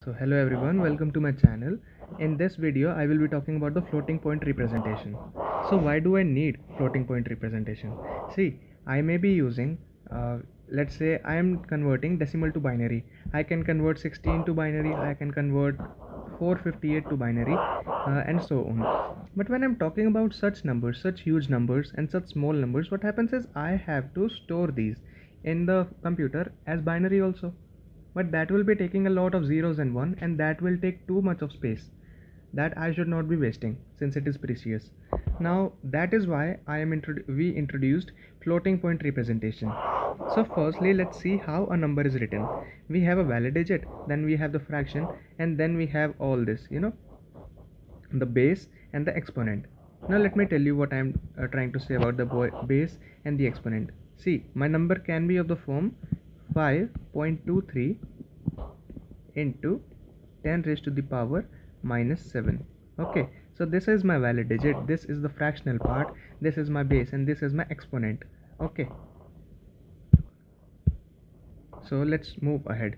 So hello everyone, welcome to my channel. In this video I will be talking about the floating point representation. So why do I need floating point representation? See, I may be using let's say I am converting decimal to binary. I can convert 16 to binary, I can convert 458 to binary, and so on. But when I'm talking about such numbers, such huge numbers and such small numbers, what happens is I have to store these in the computer as binary also, but that will be taking a lot of zeros and one, and that will take too much of space that I should not be wasting since it is precious. Now that is why we introduced floating point representation. So firstly, let's see how a number is written. We have a valid digit, then we have the fraction, and then we have all this, the base and the exponent. Now let me tell you what I am trying to say about the base and the exponent. See, my number can be of the form 5.23 into 10 raised to the power minus 7. Okay, so this is my valid digit, this is the fractional part, this is my base, and this is my exponent. Okay, so let's move ahead.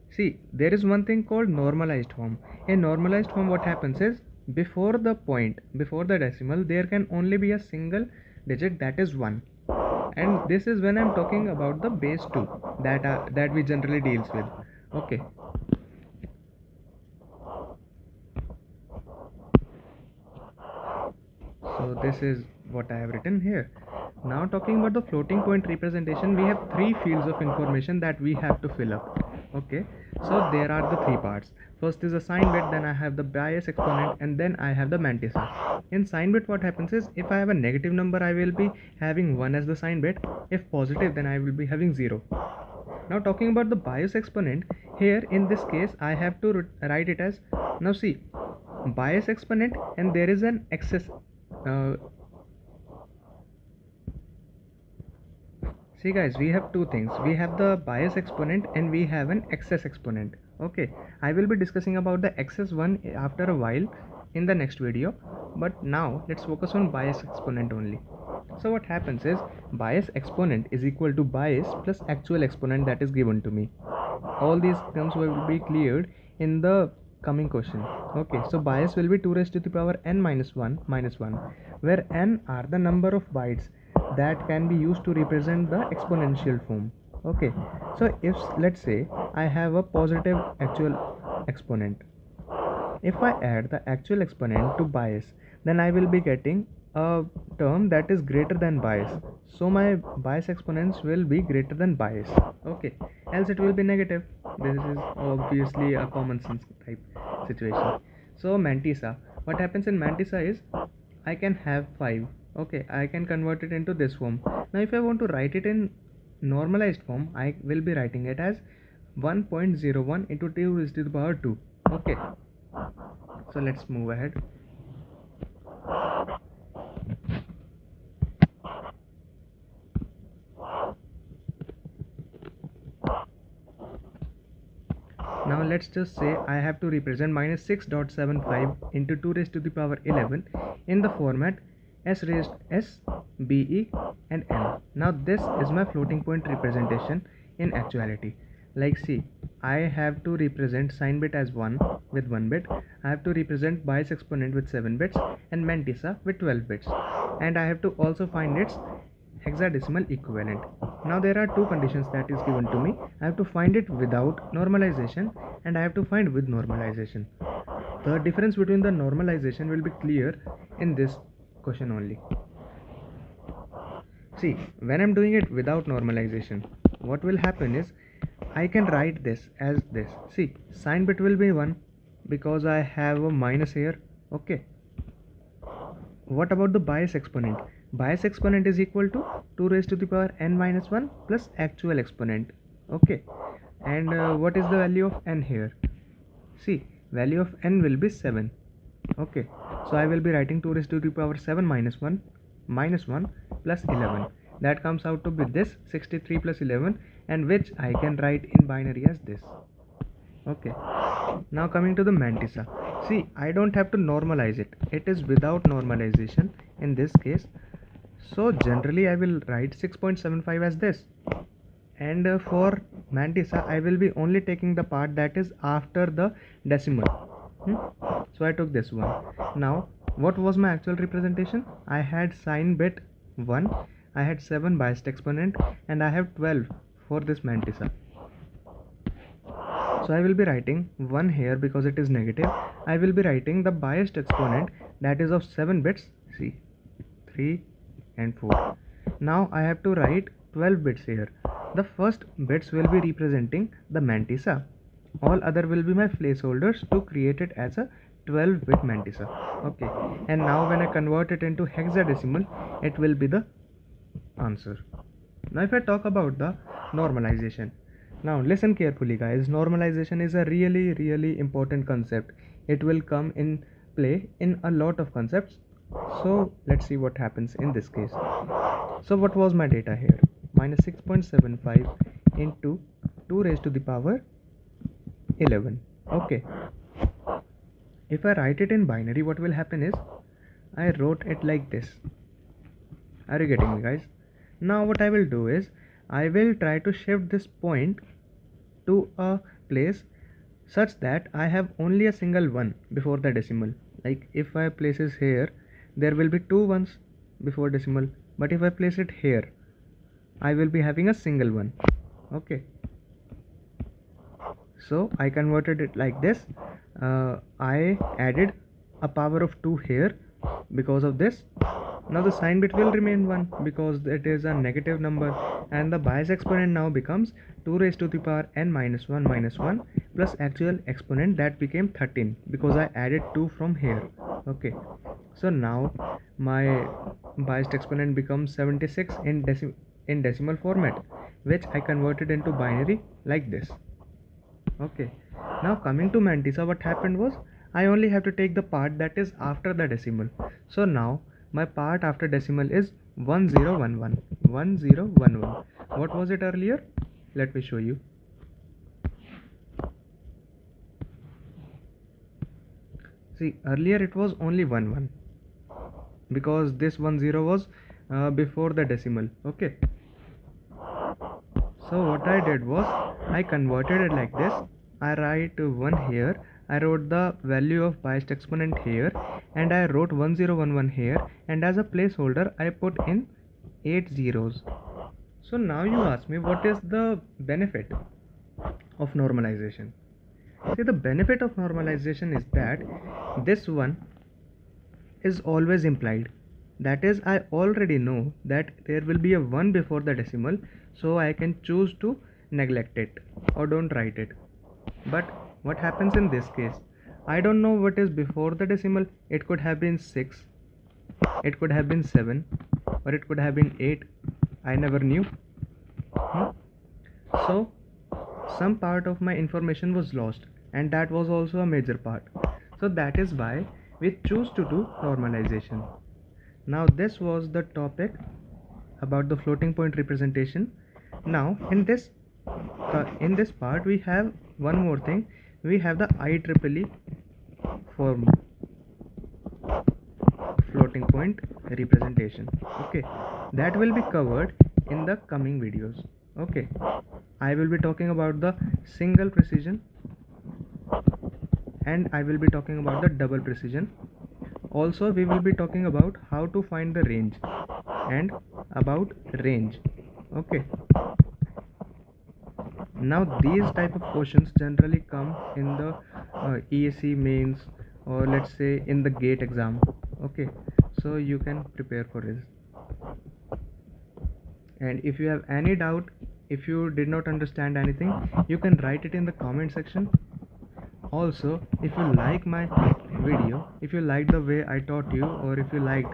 See, there is one thing called normalized form. In normalized form, what happens is before the point, before the decimal, there can only be a single digit, that is 1. And this is when I'm talking about the base 2 that we generally deals with. Okay, so this is what I have written here. Now talking about the floating point representation, we have three fields of information that we have to fill up. Okay, so there are the three parts. First is a sign bit, then I have the bias exponent, and then I have the mantissa. In sign bit, what happens is if I have a negative number, I will be having 1 as the sign bit. If positive, then I will be having 0. Now talking about the bias exponent, here in this case I have to write it as, now see, bias exponent, and there is an excess see guys, we have two things. We have the bias exponent and we have an excess exponent. Okay, I will be discussing about the excess one after a while in the next video, but now let's focus on bias exponent only. So what happens is bias exponent is equal to bias plus actual exponent that is given to me. All these terms will be cleared in the coming question. Okay, so bias will be 2 raised to the power n minus 1 minus 1, where n are the number of bytes that can be used to represent the exponential form. Okay, so if let's say I have a positive actual exponent, if I add the actual exponent to bias, then I will be getting a term that is greater than bias. So my bias exponents will be greater than bias. Okay, else it will be negative. This is obviously a common sense type situation. So mantissa, what happens in mantissa is I can have 5. Okay, I can convert it into this form. Now if I want to write it in normalized form, I will be writing it as 1.01 into 2 raised to the power 2. Okay, so let's move ahead. Now let's just say I have to represent minus 6.75 into 2 raised to the power 11 in the format s raised s, be, and n. Now this is my floating point representation in actuality. Like see, I have to represent sign bit as 1 with 1 bit, I have to represent bias exponent with 7 bits, and mantissa with 12 bits, and I have to also find its hexadecimal equivalent. Now there are two conditions that is given to me. I have to find it without normalization and I have to find with normalization. The difference between the normalization will be clear in this question only. See, when I'm doing it without normalization, what will happen is I can write this as this. See, sign bit will be 1 because I have a minus here. Okay, what about the bias exponent? Bias exponent is equal to 2 raised to the power n minus 1 plus actual exponent. Okay, and what is the value of n here? See, value of n will be 7. Okay, so I will be writing 2 raised to the power 7 minus 1 plus 11. That comes out to be this 63 plus 11, and which I can write in binary as this. Okay, now coming to the mantissa. See, I don't have to normalize it, it is without normalization in this case. So generally I will write 6.75 as this, and for mantissa, I will be only taking the part that is after the decimal. So I took this one. Now what was my actual representation? I had sign bit 1, I had 7 biased exponent, and I have 12 for this mantissa. So I will be writing 1 here because it is negative. I will be writing the biased exponent that is of 7 bits. See, 3 and 4. Now I have to write 12 bits here. The first bits will be representing the mantissa. All other will be my placeholders to create it as a 12-bit mantissa. Okay, and now when I convert it into hexadecimal, it will be the answer. Now if I talk about the normalization, now listen carefully guys, normalization is a really important concept. It will come in play in a lot of concepts. So let's see what happens in this case. So what was my data here? Minus 6.75 into 2 raised to the power 11. Okay, if I write it in binary, what will happen is I wrote it like this. Are you getting me guys? Now what I will do is I will try to shift this point to a place such that I have only a single 1 before the decimal. Like if I place it here, there will be 2 ones before decimal, but if I place it here, I will be having a single 1. Okay, so I converted it like this. I added a power of 2 here because of this. Now the sign bit will remain 1 because it is a negative number, and the bias exponent now becomes 2 raised to the power n minus 1 plus actual exponent that became 13 because I added 2 from here. Okay, so now my biased exponent becomes 76 in decimal format, which I converted into binary like this. Okay, now coming to mantissa, what happened was I only have to take the part that is after the decimal. So now my part after decimal is 1011. What was it earlier? Let me show you. See, earlier it was only 11 because this 10 was before the decimal. Okay, so what I did was I converted it like this. I write 1 here, I wrote the value of biased exponent here, and I wrote 1011 here, and as a placeholder I put in 8 zeros. So now you ask me, what is the benefit of normalization? See, the benefit of normalization is that this one is always implied. That is, I already know that there will be a 1 before the decimal, so I can choose to neglect it or don't write it. But what happens in this case? I don't know what is before the decimal. It could have been 6, it could have been 7, or it could have been 8. I never knew. So some part of my information was lost, and that was also a major part. So that is why we choose to do normalization. Now this was the topic about the floating point representation. Now in this part we have one more thing. We have the IEEE form floating point representation. Okay, that will be covered in the coming videos. Okay, I will be talking about the single precision, and I will be talking about the double precision. Also we will be talking about how to find the range and about range. Okay, now these type of questions generally come in the ESE mains, or let's say in the GATE exam. Okay, so you can prepare for this. And if you have any doubt, if you did not understand anything, you can write it in the comment section. Also, if you like my video, if you like the way I taught you, or if you liked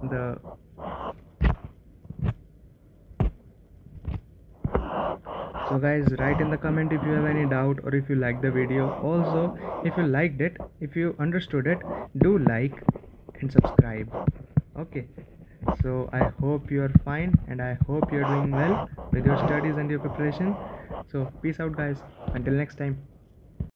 the so guys, write in the comment if you have any doubt or if you like the video. Also, if you liked it, if you understood it, do like and subscribe. Okay, so I hope you are fine, and I hope you are doing well with your studies and your preparation. So peace out guys, until next time.